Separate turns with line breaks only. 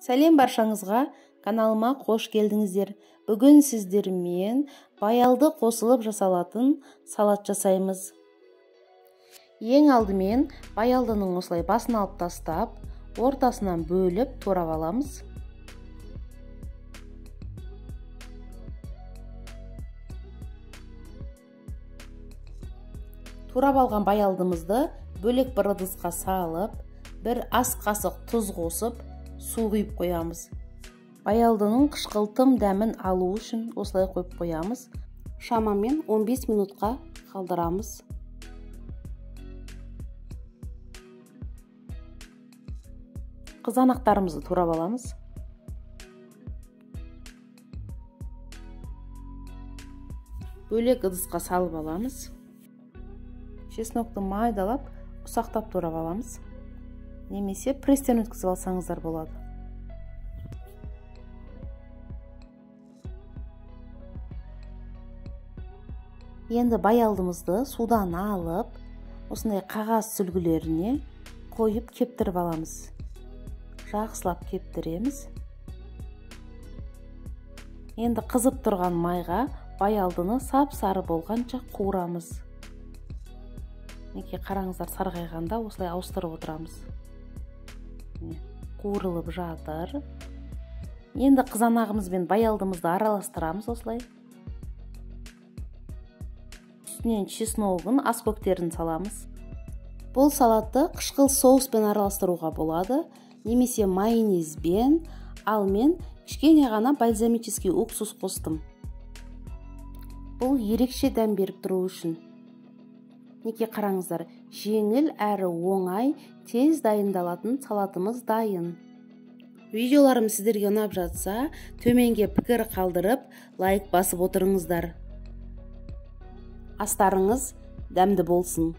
Сәлем баршаңызға, каналыма қош келдіңіздер. Бүгін сіздермен баялды қосылып жасалатын салат жасаймыз. Ең алдымен баялдының осылай басын алып тастап, ортасынан бөліп турап аламыз. Турап алған баялдымызды бөлек бір ыдысқа салып, бір ас қасық тұз қосып, су құйып қоямыз. Баялдының қышқылтым дәмін алу үшін осылай қойып қоямыз. Шамамен 15 минутқа қалдырамыз. Қызанақтарымызды турап аламыз. Бөлек ыдысқа салып аламыз. Чеснокты майдалап, ұсақтап турап аламыз. Немесе пресстен өткізіп алсаңыздар болады. Енді баялдымызды судан алып, осындай қағаз сүлгілеріне қойып кептіріп аламыз. Жақсылап кептіреміз. Енді қызып тұрған майға баялдыны сап-сары болғанша қуырамыз. Неке қараңыздар, сарғайғанда осылай ауыстырып отырамыз. Қуырылып жатыр. Енді қызанағымыз бен баялдымызды араластырамыз осылай. Үстінен чесногын, аскөктерін саламыз. Бұл салатты қышқыл соуспен араластыруға болады, немесе майонезбен, ал мен кішкене ғана бальзамический уксус қостым. Бұл ерекше дәм беріп тұру үшін. Неке қараңыздар, жеңіл әрі оңай, тез дайындалатын салатымыз дайын. Видеоларым сіздерге ұнап жатса, төменге пікір қалдырып, лайк басып отырыңыздар. Астарыңыз дәмді болсын.